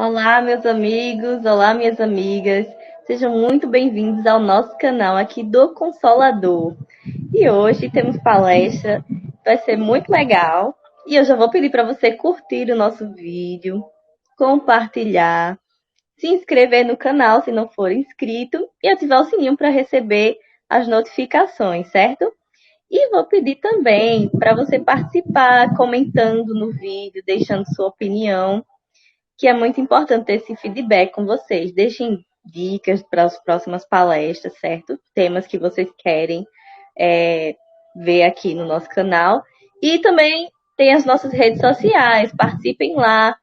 Olá, meus amigos, olá, minhas amigas. Sejam muito bem-vindos ao nosso canal aqui do Consolador. E hoje temos palestra, vai ser muito legal. E eu já vou pedir para você curtir o nosso vídeo, compartilhar, se inscrever no canal se não for inscrito e ativar o sininho para receber as notificações, certo? E vou pedir também para você participar comentando no vídeo, deixando sua opinião, que é muito importante ter esse feedback com vocês. Deixem dicas para as próximas palestras, certo? Temas que vocês querem é, ver aqui no nosso canal. E também tem as nossas redes sociais, participem lá.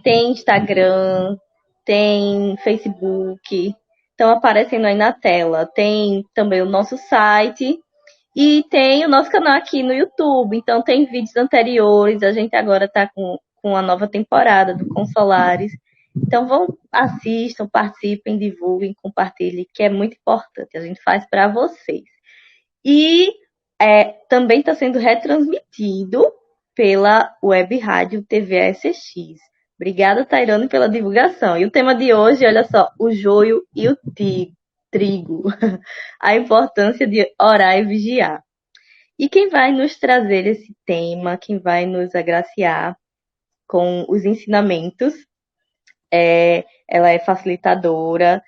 Tem Instagram, tem Facebook, estão aparecendo aí na tela. Tem também o nosso site e tem o nosso canal aqui no YouTube. Então tem vídeos anteriores, a gente agora está com a nova temporada do Consolares. Então assistam, participem, divulguem, compartilhem, que é muito importante. A gente faz para vocês. E também está sendo retransmitido pela Web Rádio TV SX. Obrigada, Tairone, pela divulgação. E o tema de hoje, olha só, o joio e o trigo. A importância de orar e vigiar. E quem vai nos trazer esse tema, quem vai nos agraciar com os ensinamentos, ela é facilitadora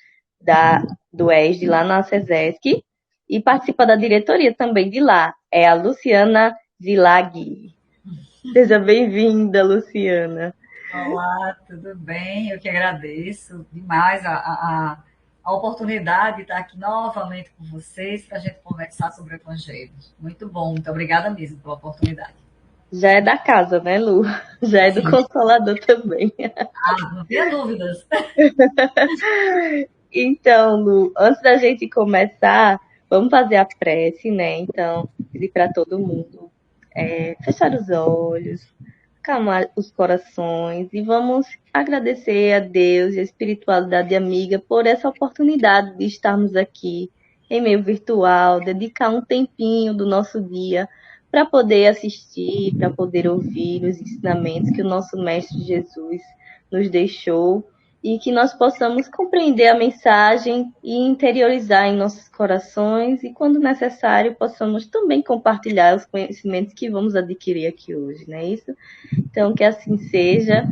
do ESD lá na SESESC e participa da diretoria também de lá. É a Luciana Zilaghi. Seja bem-vinda, Luciana. Olá, tudo bem? Eu que agradeço demais a oportunidade de estar aqui novamente com vocês para a gente conversar sobre o Evangelho. Muito bom, muito obrigada mesmo pela oportunidade. Já é da casa, né, Lu? Já é do Sim, Consolador também. não tenha dúvidas. Então, Lu, antes da gente começar, vamos fazer a prece, né? Então, pedir para todo mundo fechar os olhos, acalmar os corações e vamos agradecer a Deus e a espiritualidade amiga por essa oportunidade de estarmos aqui em meio virtual, dedicar um tempinho do nosso dia para poder assistir, para poder ouvir os ensinamentos que o nosso Mestre Jesus nos deixou e que nós possamos compreender a mensagem e interiorizar em nossos corações e, quando necessário, possamos também compartilhar os conhecimentos que vamos adquirir aqui hoje, não é isso? Então, que assim seja.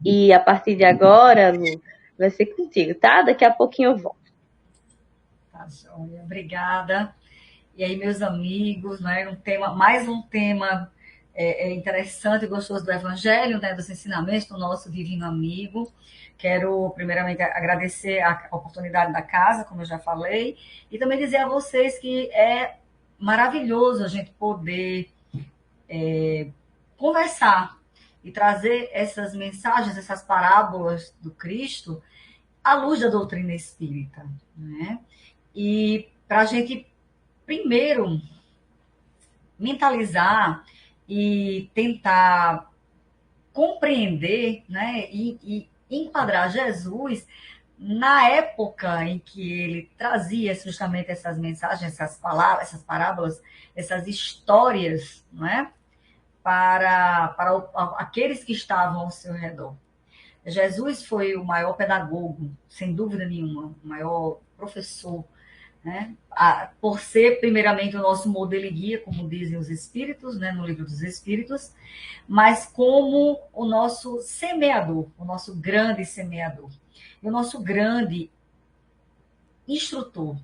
E a partir de agora, Lu, vai ser contigo, tá? Daqui a pouquinho eu volto. Tá, joia, obrigada. E aí, meus amigos, né, mais um tema interessante e gostoso do Evangelho, né, dos ensinamentos do nosso divino amigo. Quero, primeiramente, agradecer a oportunidade da casa, como eu já falei, e também dizer a vocês que é maravilhoso a gente poder conversar e trazer essas mensagens, essas parábolas do Cristo à luz da doutrina espírita, né? E para a gente, primeiro, mentalizar e tentar compreender, né, e enquadrar Jesus na época em que ele trazia justamente essas mensagens, essas palavras, essas parábolas, essas histórias, não é? Para aqueles que estavam ao seu redor. Jesus foi o maior pedagogo, sem dúvida nenhuma, o maior professor, né? Por ser, primeiramente, o nosso modelo e guia, como dizem os Espíritos, né, no Livro dos Espíritos, mas como o nosso semeador, o nosso grande semeador, e o nosso grande instrutor.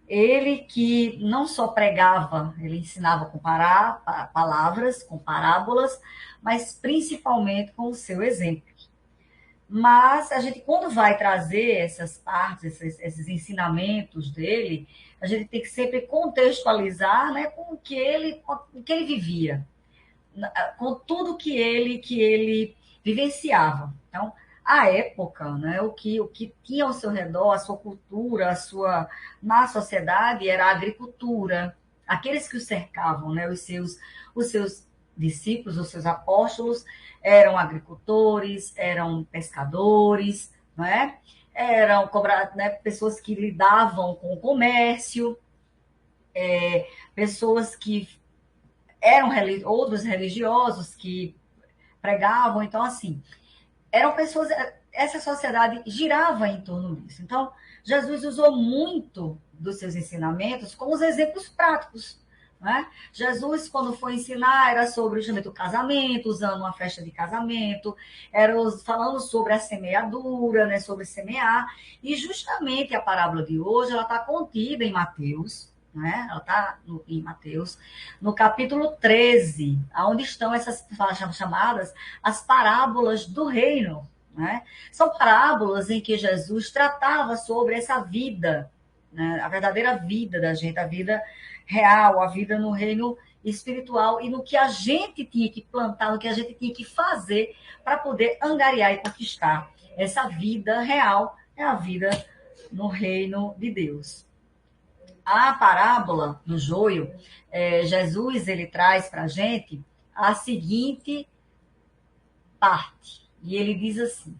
Ele que não só pregava, ele ensinava com palavras, com parábolas, mas principalmente com o seu exemplo. Mas a gente, quando vai trazer essas partes, esses ensinamentos dele, a gente tem que sempre contextualizar, né, com o que ele vivia, com tudo que ele vivenciava. Então, a época, né, o que tinha ao seu redor, a sua cultura, na sociedade, era a agricultura. Aqueles que o cercavam, né, os seus discípulos, os seus apóstolos, eram agricultores, eram pescadores, não é? Eram né, pessoas que lidavam com o comércio, pessoas que eram outros religiosos que pregavam. Então, assim, eram pessoas essa sociedade girava em torno disso. Então, Jesus usou muito dos seus ensinamentos como os exemplos práticos. Né? Jesus, quando foi ensinar, era sobre justamente o casamento, usando uma festa de casamento, era falando sobre a semeadura, né, sobre semear, e justamente a parábola de hoje, ela está contida em Mateus, né? Ela está em Mateus, no capítulo 13, onde estão essas chamadas as parábolas do reino. Né? São parábolas em que Jesus tratava sobre essa vida, né? A verdadeira vida da gente, a vida real, a vida no reino espiritual e no que a gente tinha que plantar, no que a gente tinha que fazer para poder angariar e conquistar essa vida real, é a vida no reino de Deus. A parábola do joio, Jesus ele traz para a gente a seguinte parte, e ele diz assim,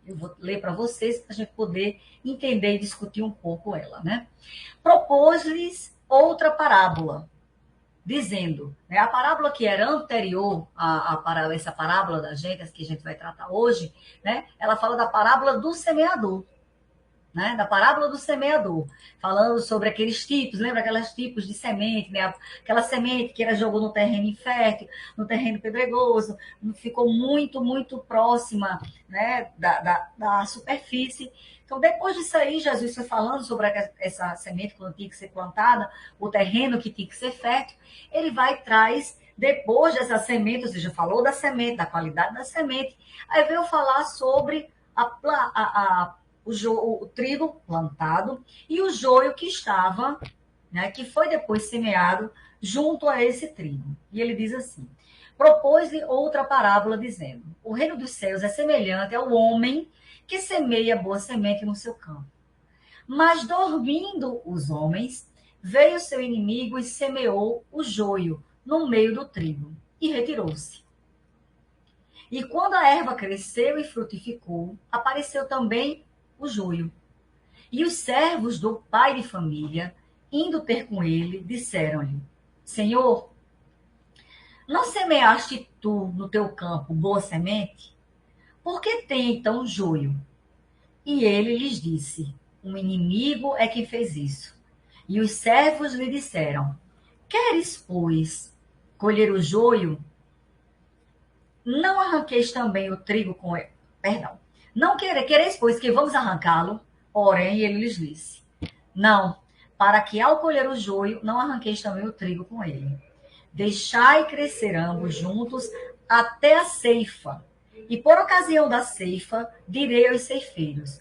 eu vou ler para vocês para a gente poder entender e discutir um pouco ela, né? Propôs-lhes outra parábola, dizendo, né, a parábola que era anterior essa parábola da gente, que a gente vai tratar hoje, né, ela fala da parábola do semeador, né, da parábola do semeador, falando sobre aqueles tipos, lembra aqueles tipos de semente, né, aquela semente que era jogou no terreno infértil, no terreno pedregoso, ficou muito, muito próxima, né, da superfície. Então, depois disso aí, Jesus foi falando sobre essa semente quando tinha que ser plantada, o terreno que tinha que ser fértil, ele vai e traz, depois dessa semente, ou seja, falou da semente, da qualidade da semente, aí veio falar sobre o trigo plantado e o joio que estava, né, que foi depois semeado junto a esse trigo. E ele diz assim, propôs-lhe outra parábola dizendo, o reino dos céus é semelhante ao homem que semeia boa semente no seu campo. Mas dormindo os homens, veio seu inimigo e semeou o joio no meio do trigo e retirou-se. E quando a erva cresceu e frutificou, apareceu também o joio. E os servos do pai de família, indo ter com ele, disseram-lhe, Senhor, não semeaste tu no teu campo boa semente? Por que tem então joio? E ele lhes disse, um inimigo é quem fez isso. E os servos lhe disseram, queres, pois, colher o joio? Não arranqueis também o trigo com ele. Perdão. Não quereis, pois, que vamos arrancá-lo? Porém, ele lhes disse, não, para que ao colher o joio, não arranqueis também o trigo com ele. Deixai crescer ambos juntos até a ceifa. E por ocasião da ceifa, direi aos ceifeiros,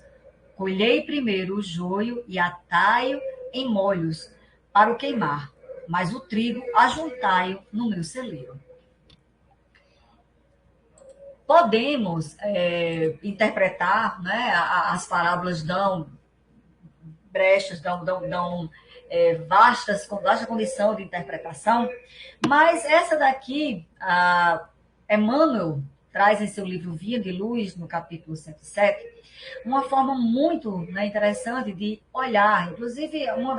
colhei primeiro o joio e atai-o em molhos para o queimar, mas o trigo ajuntai-o no meu celeiro. Podemos interpretar, né, as parábolas dão brechas, dão vasta condição de interpretação, mas essa daqui, Emmanuel traz em seu livro Via de Luz, no capítulo 107, uma forma muito, né, interessante de olhar, inclusive uma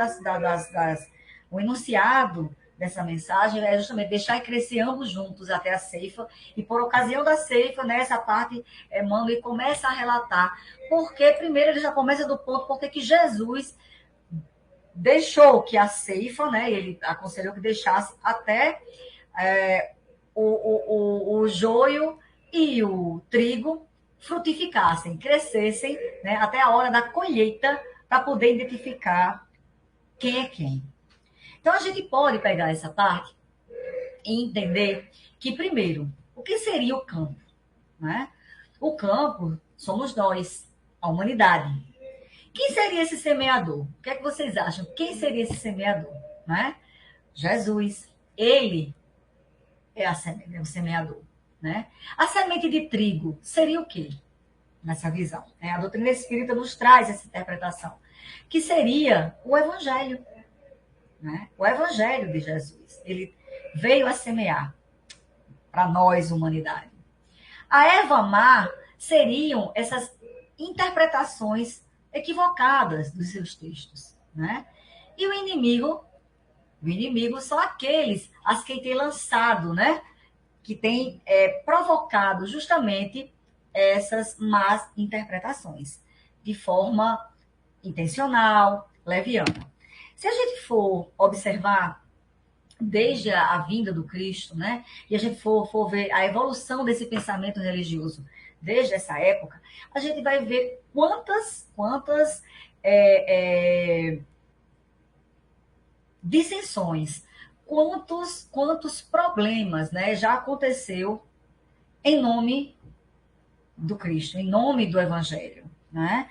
o enunciado dessa mensagem é justamente deixar crescer ambos juntos até a ceifa, e por ocasião da ceifa, nessa parte, Emmanuel começa a relatar, porque primeiro ele já começa do ponto porque que Jesus deixou que a ceifa, né, ele aconselhou que deixasse até o joio e o trigo frutificassem, crescessem, né, até a hora da colheita, para poder identificar quem é quem. Então, a gente pode pegar essa parte e entender que, primeiro, o que seria o campo? Né? O campo somos nós, a humanidade. Quem seria esse semeador? O que é que vocês acham? Quem seria esse semeador? Né? Jesus. Ele é o semeador. Né? A semente de trigo seria o quê? Nessa visão. Né? A doutrina espírita nos traz essa interpretação, que seria o evangelho. Né? O evangelho de Jesus. Ele veio a semear para nós, humanidade. A erva má seriam essas interpretações equivocadas dos seus textos. Né? E o inimigo são aqueles as que tem lançado, né? Que tem provocado justamente essas más interpretações, de forma intencional, leviana. Se a gente for observar desde a vinda do Cristo, né, e a gente for ver a evolução desse pensamento religioso desde essa época, a gente vai ver quantas dissensões, quantos problemas, né, já aconteceu em nome do Cristo, em nome do Evangelho, né?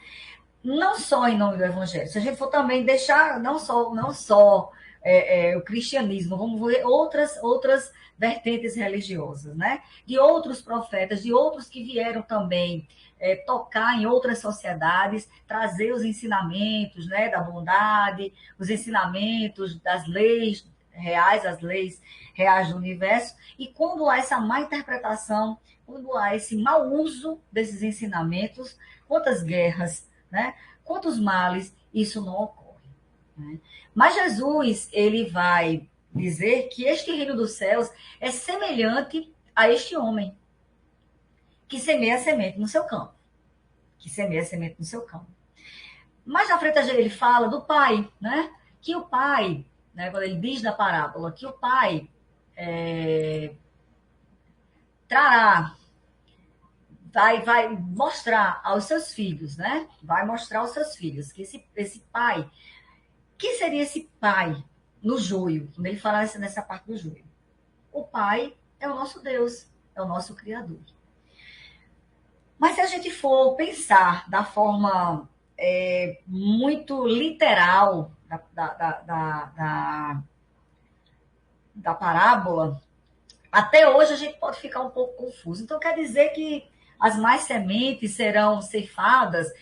Não só em nome do Evangelho. Se a gente for também deixar não só o cristianismo, vamos ver outras vertentes religiosas, né? De outros profetas, de outros que vieram também tocar em outras sociedades, trazer os ensinamentos, né, da bondade, os ensinamentos das leis reais, as leis reais do universo. E quando há essa má interpretação, quando há esse mau uso desses ensinamentos, quantas guerras, né? Quantos males isso não ocorre, né? Mas Jesus, ele vai dizer que este reino dos céus é semelhante a este homem que semeia a semente no seu campo. Que semeia a semente no seu campo. Mais na frente ele fala do pai, né? Que o pai, né, quando ele diz na parábola, que o pai trará, vai mostrar aos seus filhos, né? Vai mostrar aos seus filhos que esse pai, que seria esse pai no joio, quando ele fala nessa parte do joio. O pai é o nosso Deus, é o nosso Criador. Mas se a gente for pensar da forma muito literal da parábola, até hoje a gente pode ficar um pouco confuso. Então quer dizer que as mais sementes serão ceifadas,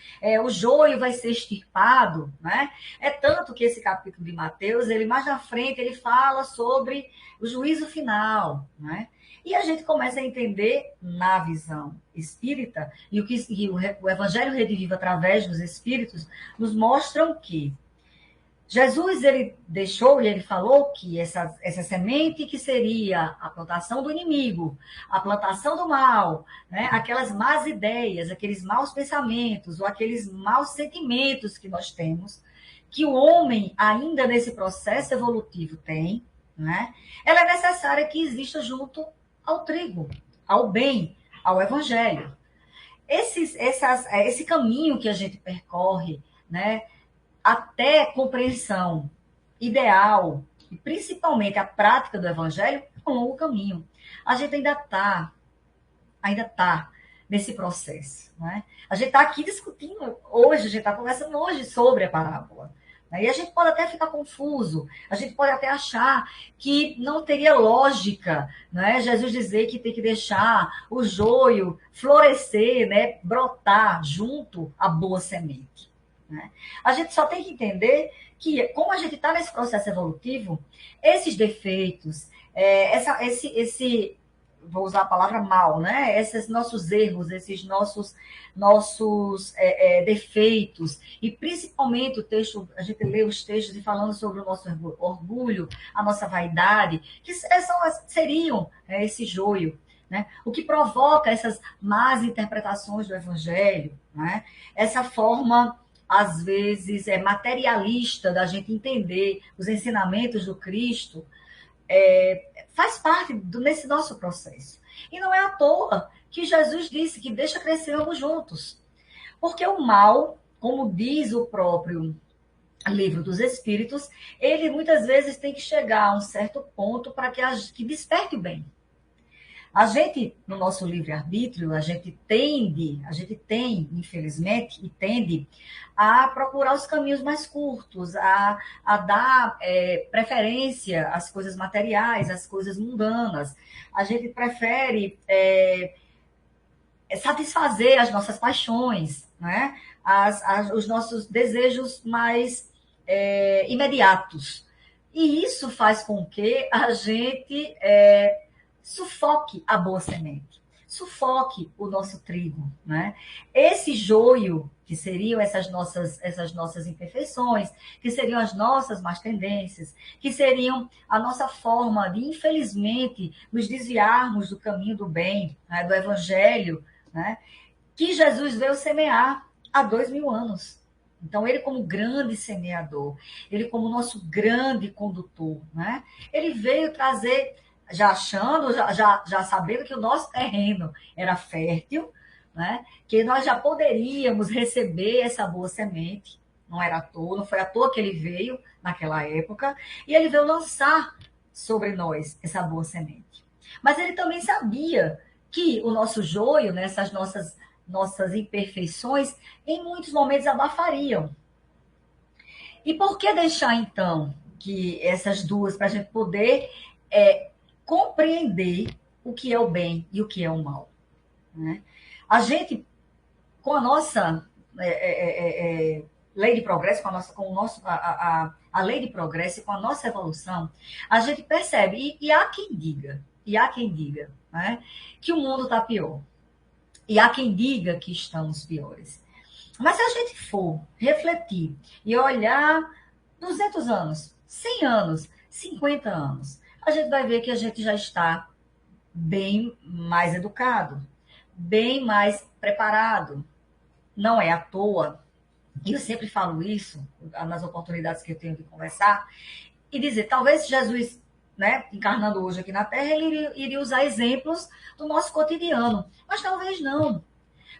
o joio vai ser extirpado, né? É tanto que esse capítulo de Mateus, ele mais na frente, ele fala sobre o juízo final, né? E a gente começa a entender na visão espírita, e o Evangelho Redivivo através dos espíritos nos mostram que Jesus, ele deixou e ele falou que essa semente que seria a plantação do inimigo, a plantação do mal, né? Aquelas más ideias, aqueles maus pensamentos ou aqueles maus sentimentos que nós temos, que o homem ainda nesse processo evolutivo tem, né? Ela é necessária que exista junto ao trigo, ao bem, ao evangelho. Esse caminho que a gente percorre, né? Até compreensão ideal, e principalmente a prática do evangelho, é um longo caminho. A gente ainda está nesse processo, né? A gente está aqui discutindo hoje, a gente está conversando hoje sobre a parábola. E a gente pode até ficar confuso, a gente pode até achar que não teria lógica, né? Jesus dizer que tem que deixar o joio florescer, né? Brotar junto à boa semente. Né? A gente só tem que entender que, como a gente está nesse processo evolutivo, esses defeitos, vou usar a palavra mal, né? Esses nossos erros, esses nossos defeitos, e principalmente o texto, a gente lê os textos e falando sobre o nosso orgulho, a nossa vaidade, que seriam esse joio, né? O que provoca essas más interpretações do evangelho, né? Essa forma às vezes materialista da gente entender os ensinamentos do Cristo, faz parte nesse nosso processo. E não é à toa que Jesus disse que deixa crescermos juntos. Porque o mal, como diz o próprio Livro dos Espíritos, ele muitas vezes tem que chegar a um certo ponto para que desperte o bem. A gente, no nosso livre-arbítrio, a gente tem, infelizmente, e tende a procurar os caminhos mais curtos, a dar preferência às coisas materiais, às coisas mundanas. A gente prefere satisfazer as nossas paixões, né? Os nossos desejos mais imediatos. E isso faz com que a gente sufoque a boa semente, sufoque o nosso trigo, né? Esse joio, que seriam essas nossas imperfeições, que seriam as nossas más tendências, que seriam a nossa forma de, infelizmente, nos desviarmos do caminho do bem, né? Do evangelho, né? que Jesus veio semear há 2000 anos. Então, ele como grande semeador, ele como nosso grande condutor, né? Ele veio trazer, já achando, já sabendo que o nosso terreno era fértil, né? Que nós já poderíamos receber essa boa semente. Não era à toa, não foi à toa que ele veio naquela época. E ele veio lançar sobre nós essa boa semente. Mas ele também sabia que o nosso joio, né, essas nossas imperfeições, em muitos momentos abafariam. E por que deixar, então, que essas duas, para a gente poder compreender o que é o bem e o que é o mal? Né? A gente, com a nossa lei de progresso, com o nosso, a lei de progresso e com a nossa evolução, a gente percebe, e há quem diga, né, que o mundo está pior. E há quem diga que estamos piores. Mas se a gente for refletir e olhar 200 anos, 100 anos, 50 anos, a gente vai ver que a gente já está bem mais educado, bem mais preparado. Não é à toa, e eu sempre falo isso nas oportunidades que eu tenho de conversar, e dizer, talvez Jesus, né, encarnando hoje aqui na Terra, ele iria usar exemplos do nosso cotidiano, mas talvez não.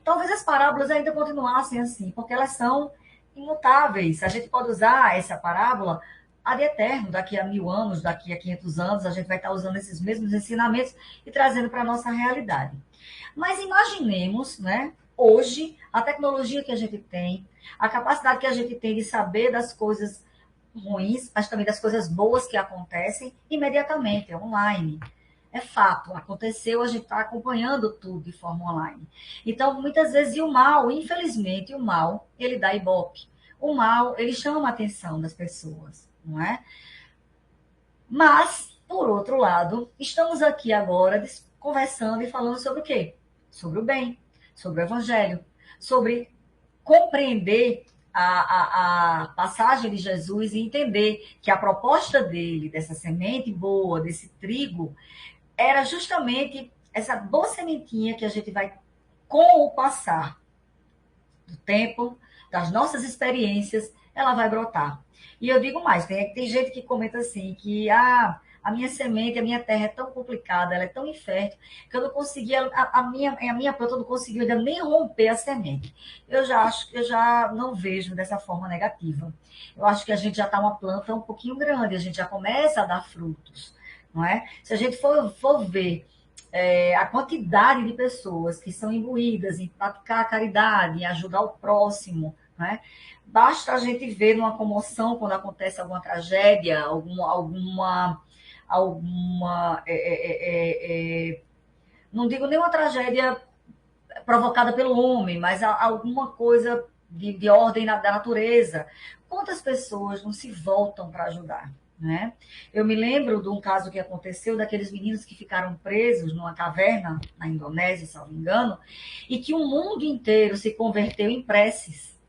Talvez as parábolas ainda continuassem assim, porque elas são imutáveis. A gente pode usar essa parábola ad eterno, daqui a 1000 anos, daqui a 500 anos, a gente vai estar usando esses mesmos ensinamentos e trazendo para a nossa realidade. Mas imaginemos, né, hoje, a tecnologia que a gente tem, a capacidade que a gente tem de saber das coisas ruins, mas também das coisas boas que acontecem imediatamente, online. É fato, aconteceu, a gente está acompanhando tudo de forma online. Então, muitas vezes, e o mal, infelizmente, o mal, ele dá ibope. O mal, ele chama a atenção das pessoas, não é? Mas, por outro lado, estamos aqui agora conversando e falando sobre o quê? Sobre o bem, sobre o evangelho, sobre compreender a passagem de Jesus e entender que a proposta dele, dessa semente boa, desse trigo, era justamente essa boa sementinha que a gente vai, com o passar do tempo, das nossas experiências, ela vai brotar. E eu digo mais, tem gente que comenta assim, que a minha semente, a minha terra é tão complicada, ela é tão infértil, que eu não conseguia, a minha planta não conseguiu ainda nem romper a semente. Eu já acho que eu já não vejo dessa forma negativa. Eu acho que a gente já está uma planta um pouquinho grande, a gente já começa a dar frutos, não é? Se a gente for ver a quantidade de pessoas que são imbuídas em praticar a caridade, em ajudar o próximo, né? Basta a gente ver numa comoção quando acontece alguma tragédia, não digo nem uma tragédia provocada pelo homem, mas alguma coisa de ordem da natureza. Quantas pessoas não se voltam para ajudar? Né? Eu me lembro de um caso que aconteceu daqueles meninos que ficaram presos numa caverna na Indonésia, se não me engano, e que o mundo inteiro se converteu em preces.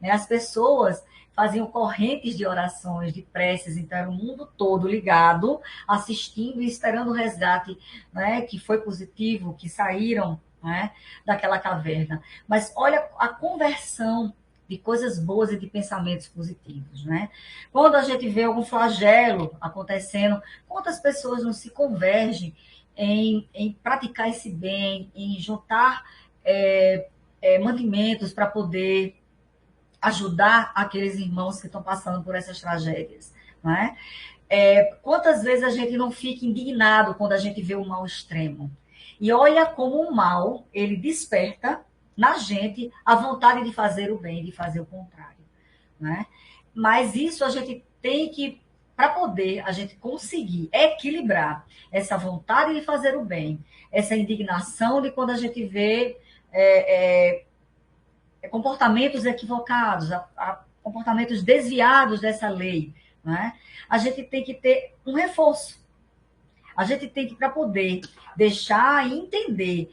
Né? As pessoas faziam correntes de orações, de preces, então era o mundo todo ligado, assistindo e esperando o resgate, né, que foi positivo, que saíram, né, daquela caverna. Mas olha a conversão de coisas boas e de pensamentos positivos, né? Quando a gente vê algum flagelo acontecendo, quantas pessoas não se convergem em praticar esse bem, em juntar mantimentos para poder ajudar aqueles irmãos que estão passando por essas tragédias, não é? Quantas vezes a gente não fica indignado quando a gente vê o mal extremo? E olha como o mal, ele desperta na gente a vontade de fazer o bem, de fazer o contrário, né? Mas isso a gente tem que, para poder a gente conseguir equilibrar essa vontade de fazer o bem, essa indignação de quando a gente vê comportamentos equivocados, comportamentos desviados dessa lei, né? A gente tem que ter um reforço. A gente tem que, para poder deixar e entender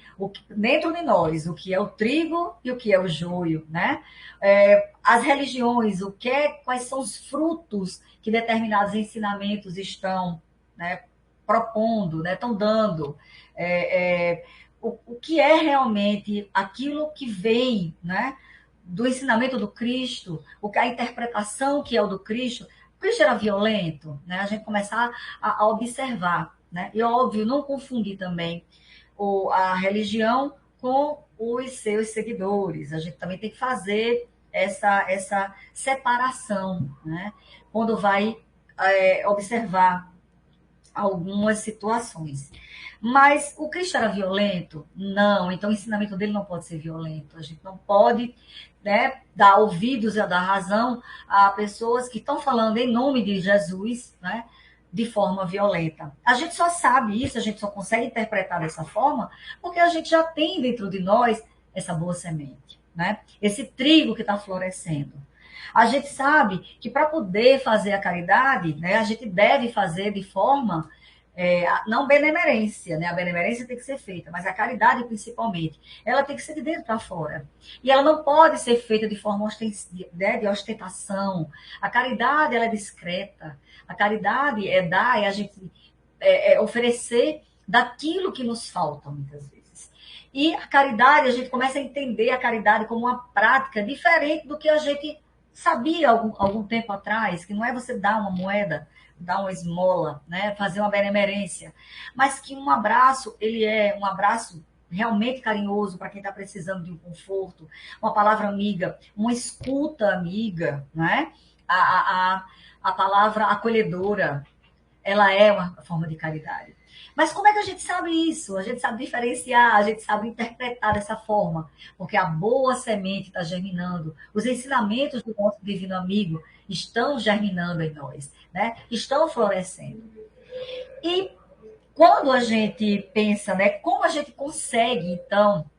dentro de nós o que é o trigo e o que é o joio, né? As religiões, quais são os frutos que determinados ensinamentos estão, né, propondo, né, estão dando. o que é realmente aquilo que vem, né, do ensinamento do Cristo, a interpretação que é o do Cristo. O Cristo era violento, né? A gente começar a observar, né? E óbvio, não confundir também a religião com os seus seguidores. A gente também tem que fazer essa separação, né? Quando vai observar algumas situações. Mas o Cristo era violento? Não. Então o ensinamento dele não pode ser violento. A gente não pode, né, dar ouvidos e dar razão a pessoas que estão falando em nome de Jesus, né, de forma violenta. A gente só sabe isso, a gente só consegue interpretar dessa forma porque a gente já tem dentro de nós essa boa semente, né? Esse trigo que está florescendo. A gente sabe que para poder fazer a caridade, né, a gente deve fazer de forma não benemerência, né? A benemerência tem que ser feita, mas a caridade principalmente, ela tem que ser de dentro para fora. E ela não pode ser feita de forma de ostentação. A caridade, ela é discreta. A caridade é dar, é a gente oferecer daquilo que nos falta, muitas vezes. E a caridade, a gente começa a entender a caridade como uma prática diferente do que a gente sabia algum tempo atrás, que não é você dar uma moeda, dar uma esmola, né, fazer uma benemerência, mas que um abraço, ele é um abraço realmente carinhoso para quem está precisando de um conforto, uma palavra amiga, uma escuta amiga, né? A palavra acolhedora, ela é uma forma de caridade. Mas como é que a gente sabe isso? A gente sabe diferenciar, a gente sabe interpretar dessa forma, porque a boa semente está germinando. Os ensinamentos do nosso divino amigo estão germinando em nós, né? Estão florescendo. E quando a gente pensa, né, como a gente consegue, então,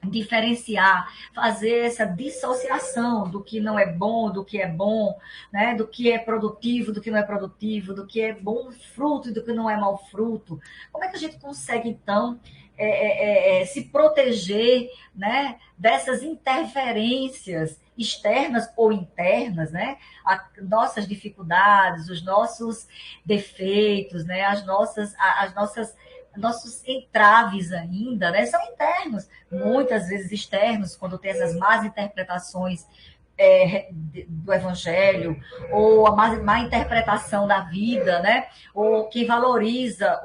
diferenciar, fazer essa dissociação do que não é bom, do que é bom, né? Do que é produtivo, do que não é produtivo, do que é bom fruto e do que não é mau fruto. Como é que a gente consegue, então, se proteger, né, dessas interferências externas ou internas, né? Nossas dificuldades, os nossos defeitos, né? As nossas nossos entraves ainda, né, são internos, muitas vezes externos, quando tem essas más interpretações do evangelho, ou a má interpretação da vida, né, ou quem valoriza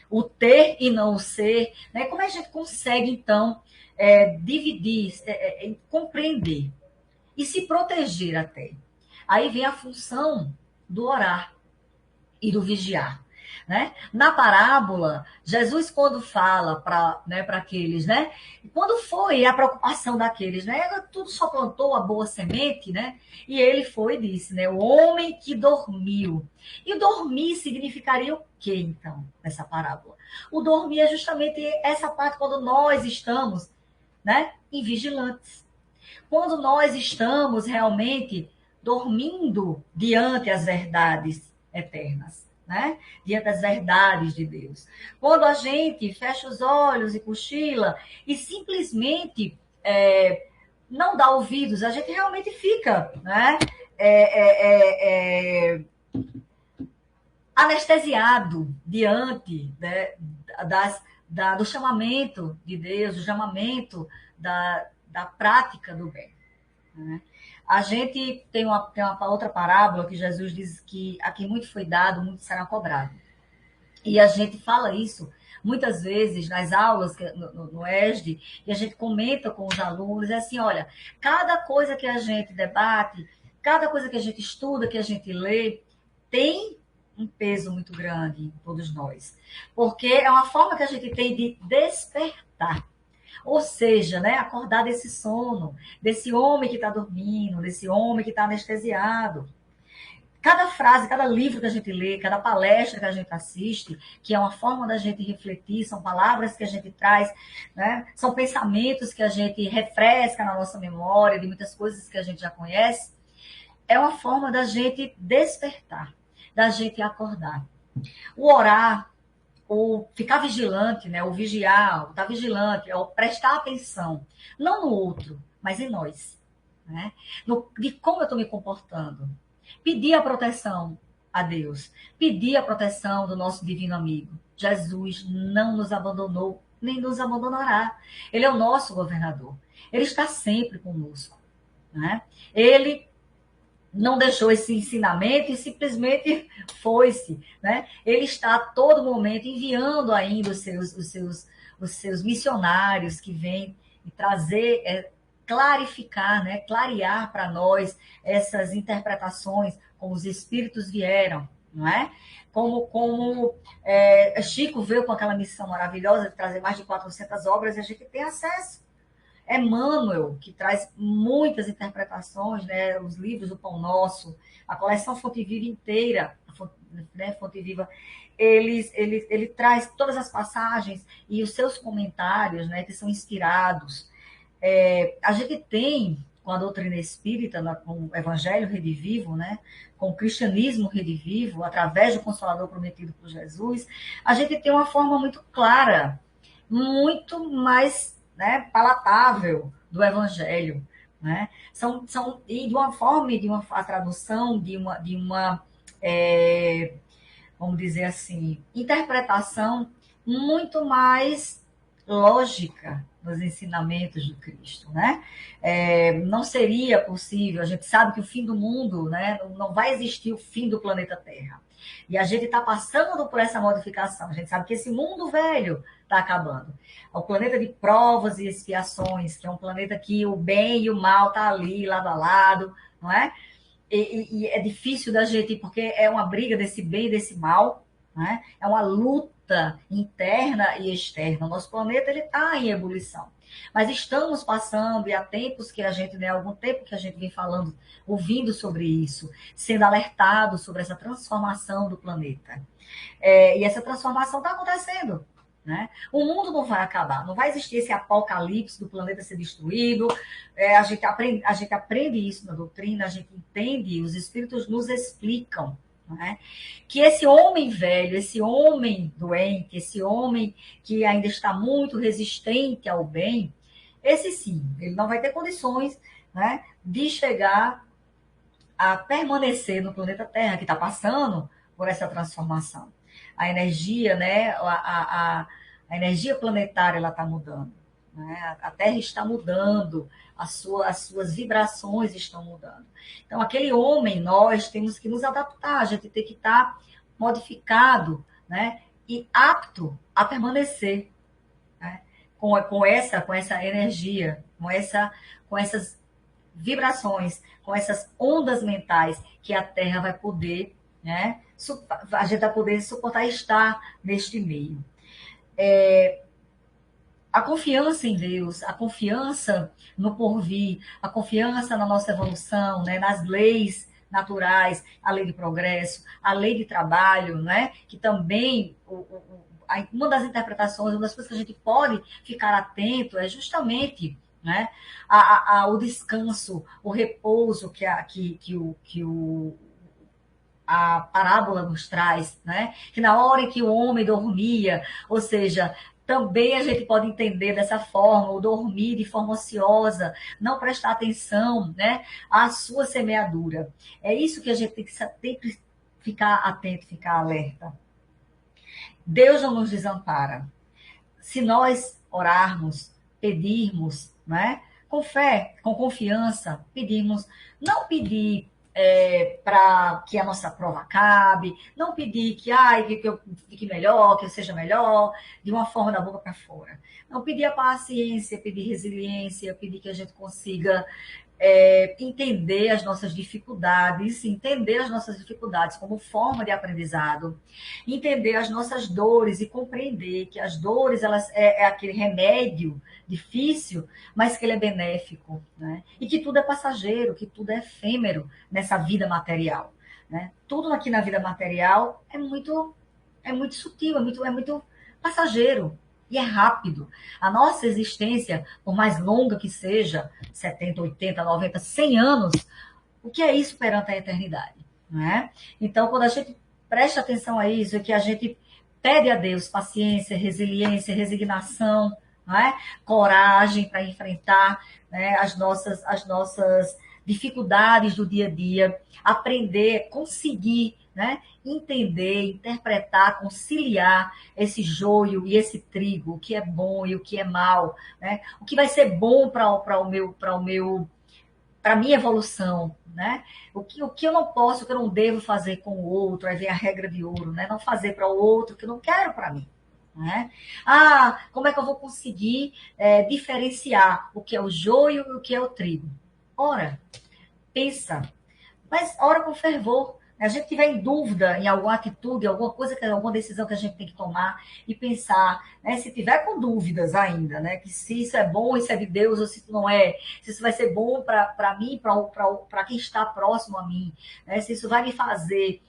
o ter e não o ser, né, como a gente consegue, então, dividir, compreender e se proteger até. Aí vem a função do orar e do vigiar. Né? Na parábola, Jesus, quando fala para aqueles, né? Quando foi a preocupação daqueles, né? Tudo só plantou a boa semente, né? E ele foi e disse, né? O homem que dormiu. E o dormir significaria o quê, então, nessa parábola? O dormir é justamente essa parte quando nós estamos, né? Invigilantes. Quando nós estamos realmente dormindo diante as verdades eternas, né? Diante das verdades de Deus. Quando a gente fecha os olhos e cochila e simplesmente não dá ouvidos, a gente realmente fica, né? Anestesiado diante, né, do chamamento de Deus, do chamamento da prática do bem. Né? A gente tem uma outra parábola que Jesus diz que a quem muito foi dado, muito será cobrado. E a gente fala isso muitas vezes nas aulas no ESD, e a gente comenta com os alunos, é assim, olha, cada coisa que a gente debate, cada coisa que a gente estuda, que a gente lê, tem um peso muito grande em todos nós. Porque é uma forma que a gente tem de despertar. Ou seja, né, acordar desse sono, desse homem que está dormindo, desse homem que está anestesiado. Cada frase, cada livro que a gente lê, cada palestra que a gente assiste, que é uma forma da gente refletir, são palavras que a gente traz, né? São pensamentos que a gente refresca na nossa memória, de muitas coisas que a gente já conhece, é uma forma da gente despertar, da gente acordar. O orar, o ficar vigilante, né? O vigiar, o estar vigilante, é o prestar atenção, não no outro, mas em nós, né? De como eu estou me comportando. Pedir a proteção a Deus, pedir a proteção do nosso divino amigo. Jesus não nos abandonou, nem nos abandonará. Ele é o nosso governador. Ele está sempre conosco, né? Ele não deixou esse ensinamento e simplesmente foi-se, né? Ele está a todo momento enviando ainda os seus missionários que vêm e trazer, clarificar, né? Clarear para nós essas interpretações, como os espíritos vieram, não é? Chico veio com aquela missão maravilhosa de trazer mais de 400 obras e a gente tem acesso. Emmanuel, que traz muitas interpretações, né? Os livros do Pão Nosso, a coleção Fonte Viva inteira, né? Fonte Viva, ele traz todas as passagens e os seus comentários, né? Que são inspirados. A gente tem, com a doutrina espírita, com o Evangelho Redivivo, né? Com o cristianismo redivivo, através do Consolador prometido por Jesus, a gente tem uma forma muito clara, muito mais, né, palatável do Evangelho, né? E de uma forma, a tradução vamos dizer assim, interpretação muito mais lógica dos ensinamentos do Cristo, né? Não seria possível, a gente sabe que o fim do mundo, né, não vai existir o fim do planeta Terra. E a gente está passando por essa modificação. A gente sabe que esse mundo velho está acabando. É o planeta de provas e expiações, que é um planeta que o bem e o mal tá ali, lado a lado, não é? E é difícil da gente, porque é uma briga desse bem e desse mal, né? É uma luta interna e externa. O nosso planeta está em ebulição. Mas estamos passando, e há tempos que a gente, né, algum tempo que a gente vem falando, ouvindo sobre isso, sendo alertado sobre essa transformação do planeta. E essa transformação está acontecendo. Né? O mundo não vai acabar, não vai existir esse apocalipse do planeta ser destruído. A gente aprende isso na doutrina, a gente entende, os espíritos nos explicam, né? Que esse homem velho, esse homem doente, esse homem que ainda está muito resistente ao bem, esse sim, ele não vai ter condições, né, de chegar a permanecer no planeta Terra, que está passando por essa transformação. A energia, né, a energia planetária está mudando, né? A Terra está mudando, as suas vibrações estão mudando. Então, aquele homem, nós temos que nos adaptar, a gente tem que estar modificado, né? E apto a permanecer, né? com essa energia, com essas vibrações, com essas ondas mentais que a Terra vai poder, né? A gente vai poder suportar estar neste meio. A confiança em Deus, a confiança no porvir, a confiança na nossa evolução, né, nas leis naturais, a lei de progresso, a lei de trabalho, né, que também uma das interpretações, uma das coisas que a gente pode ficar atento é justamente, né, o descanso, o repouso que a parábola nos traz, né? Que na hora em que o homem dormia, ou seja, também a gente pode entender dessa forma, o dormir de forma ociosa, não prestar atenção, né, à sua semeadura. É isso que a gente tem que sempre ficar atento, ficar alerta. Deus não nos desampara. Se nós orarmos, pedirmos, né, com fé, com confiança, pedirmos, não pedir para que a nossa prova acabe, não pedir que eu fique melhor, que eu seja melhor, de uma forma da boca para fora. Não pedir a paciência, pedir resiliência, pedir que a gente consiga entender as nossas dificuldades como forma de aprendizado, entender as nossas dores e compreender que as dores elas é aquele remédio difícil, mas que ele é benéfico, né? E que tudo é passageiro, que tudo é efêmero nessa vida material, né? Tudo aqui na vida material é muito sutil, é muito passageiro. E é rápido. A nossa existência, por mais longa que seja, 70, 80, 90, 100 anos, o que é isso perante a eternidade? Não é? Então, quando a gente presta atenção a isso, é que a gente pede a Deus paciência, resiliência, resignação, não é? Coragem para enfrentar, né, as nossas dificuldades do dia a dia, aprender, conseguir, né, entender, interpretar, conciliar esse joio e esse trigo, o que é bom e o que é mal, né? O que vai ser bom para a minha evolução, né? O que eu não posso, o que eu não devo fazer com o outro, aí vem a regra de ouro, né? Não fazer para o outro o que eu não quero para mim. Né? Ah, como é que eu vou conseguir diferenciar o que é o joio e o que é o trigo? Ora, pensa, mas ora com fervor. A gente tiver em dúvida em alguma atitude, alguma coisa, alguma decisão que a gente tem que tomar e pensar, né? Se tiver com dúvidas ainda, né? Que se isso é bom, isso é de Deus, ou se isso não é, se isso vai ser bom para mim, para quem está próximo a mim, né? Se isso vai me fazer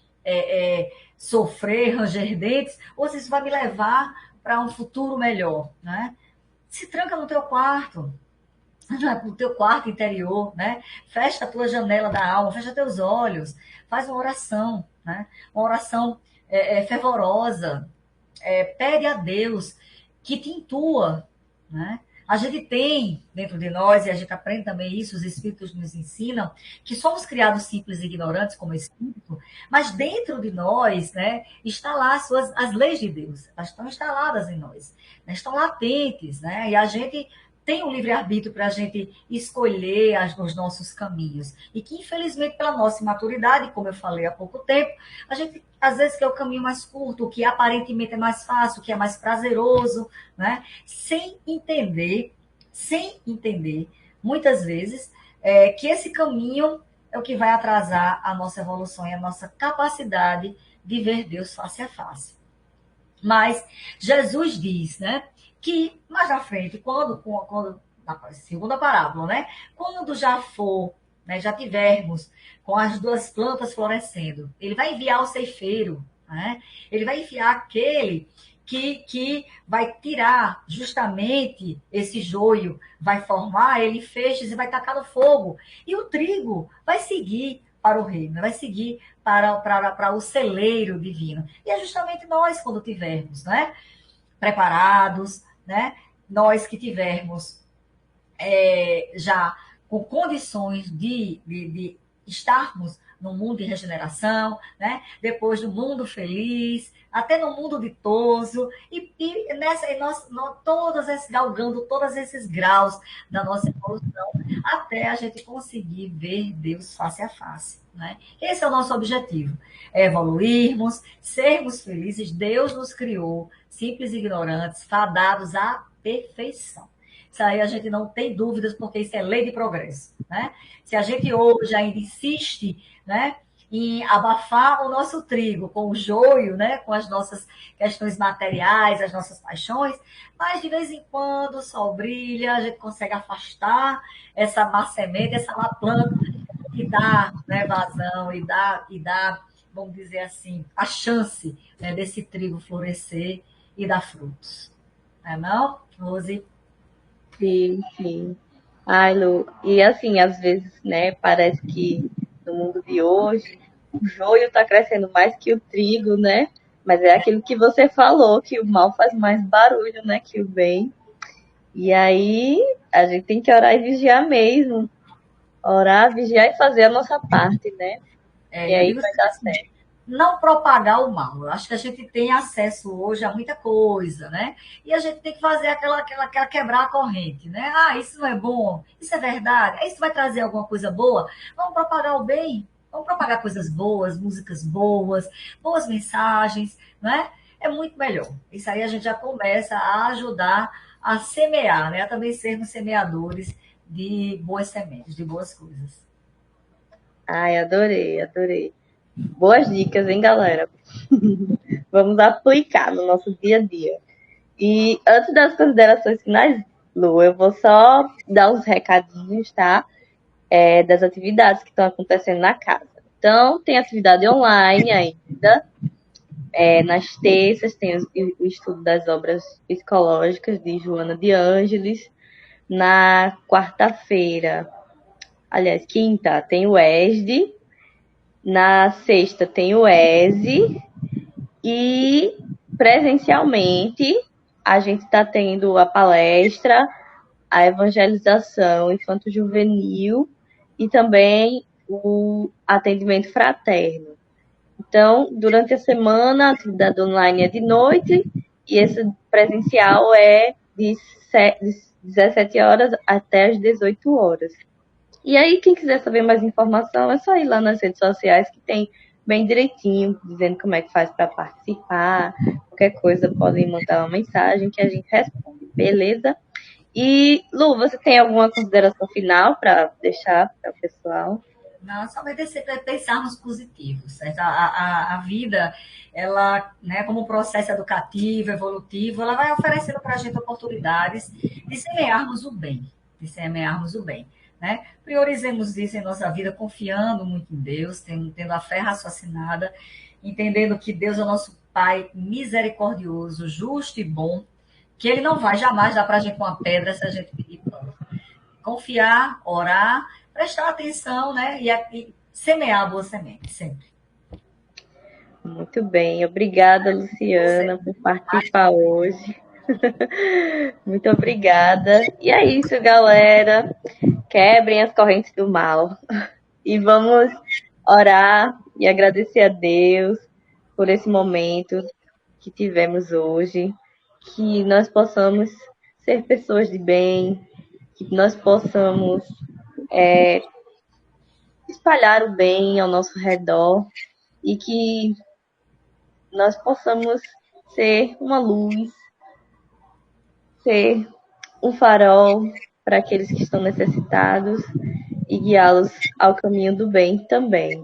sofrer, ranger dentes, ou se isso vai me levar para um futuro melhor, né? Se tranca no teu quarto, no teu quarto interior, né? Fecha a tua janela da alma, fecha teus olhos, faz uma oração, né? Uma oração fervorosa, pede a Deus que te intua, né? A gente tem dentro de nós, e a gente aprende também isso, os espíritos nos ensinam, que somos criados simples e ignorantes como espírito, mas dentro de nós, né, está lá as leis de Deus, elas estão instaladas em nós, né, estão latentes, né, e a gente tem um livre-arbítrio para a gente escolher os nossos caminhos. E que, infelizmente, pela nossa imaturidade, como eu falei há pouco tempo, a gente, às vezes, quer o caminho mais curto, o que aparentemente é mais fácil, o que é mais prazeroso, né? Sem entender, muitas vezes, que esse caminho é o que vai atrasar a nossa evolução e a nossa capacidade de ver Deus face a face. Mas Jesus diz, né? Que mais na frente, quando na segunda parábola, né? Quando já for, né, já tivermos com as duas plantas florescendo, ele vai enviar o ceifeiro, né? Ele vai enviar aquele que vai tirar justamente esse joio, vai formar ele feixes e vai tacar no fogo. E o trigo vai seguir para o reino, vai seguir para o celeiro divino. E é justamente nós, quando tivermos, né, preparados, né, nós que tivermos já com condições de estarmos no mundo de regeneração, né? Depois do mundo feliz, até no mundo ditoso, e nós galgando todos esses graus da nossa evolução, até a gente conseguir ver Deus face a face. Né? Esse é o nosso objetivo, é evoluirmos, sermos felizes. Deus nos criou, simples e ignorantes, fadados à perfeição. Isso aí a gente não tem dúvidas, porque isso é lei de progresso. Né? Se a gente hoje ainda insiste, né, em abafar o nosso trigo com o joio, né, com as nossas questões materiais, as nossas paixões, mas de vez em quando o sol brilha, a gente consegue afastar essa má semente, essa má planta, e dá, né, vazão, e dá, vamos dizer assim, a chance, né, desse trigo florescer e dar frutos. Não é não, Rose? Sim, sim. Ai, Lu, e assim, às vezes, né, parece que no mundo de hoje o joio tá crescendo mais que o trigo, né? Mas é aquilo que você falou, que o mal faz mais barulho, né, que o bem. E aí a gente tem que orar e vigiar mesmo. Orar, vigiar e fazer a nossa parte, né? E Eu aí digo vai dar assim, certo. não propagar o mal. Eu acho que a gente tem acesso hoje a muita coisa, né? E a gente tem que fazer aquela quebrar a corrente, né? Ah, isso não é bom, isso é verdade, isso vai trazer alguma coisa boa. Vamos propagar o bem, vamos propagar coisas boas, músicas boas, boas mensagens, né? É muito melhor. Isso aí a gente já começa a ajudar a semear, né? A também sermos semeadores de boas sementes, de boas coisas. Ai, adorei, adorei. Boas dicas, hein, galera? Vamos aplicar no nosso dia a dia. E antes das considerações finais, Lu, eu vou só dar uns recadinhos, tá? Das atividades que estão acontecendo na casa. Então, tem atividade online ainda. Nas terças tem o estudo das obras psicológicas de Joana de Ângeles. Na quarta-feira, aliás, quinta, tem o ESD. Na sexta tem o ESE. E presencialmente a gente está tendo a palestra, a evangelização infanto-juvenil e também o atendimento fraterno. Então, durante a semana, a atividade online é de noite e esse presencial é de 17 horas até as 18 horas. E aí, quem quiser saber mais informação, é só ir lá nas redes sociais que tem bem direitinho, dizendo como é que faz para participar. Qualquer coisa, podem mandar uma mensagem que a gente responde, beleza? E, Lu, você tem alguma consideração final para deixar para o pessoal? Não, só vai descer para pensarmos positivos, certo? A vida, ela, né, como processo educativo, evolutivo, ela vai oferecendo para a gente oportunidades de semearmos o bem, de semearmos o bem, né? Priorizemos isso em nossa vida, confiando muito em Deus, tendo a fé raciocinada, entendendo que Deus é o nosso Pai misericordioso, justo e bom, que Ele não vai jamais dar para a gente uma pedra se a gente pedir pão. Confiar, orar, prestar atenção, né? E semear a boa semente, sempre. Muito bem, obrigada, Luciana, por participar hoje. Muito obrigada. E é isso, galera. Quebrem as correntes do mal. E vamos orar e agradecer a Deus por esse momento que tivemos hoje. Que nós possamos ser pessoas de bem, que nós possamos espalhar o bem ao nosso redor e que nós possamos ser uma luz, ser um farol para aqueles que estão necessitados e guiá-los ao caminho do bem também.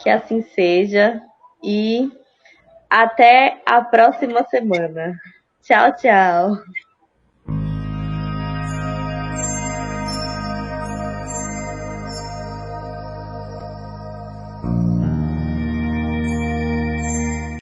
Que assim seja e até a próxima semana. Tchau, tchau.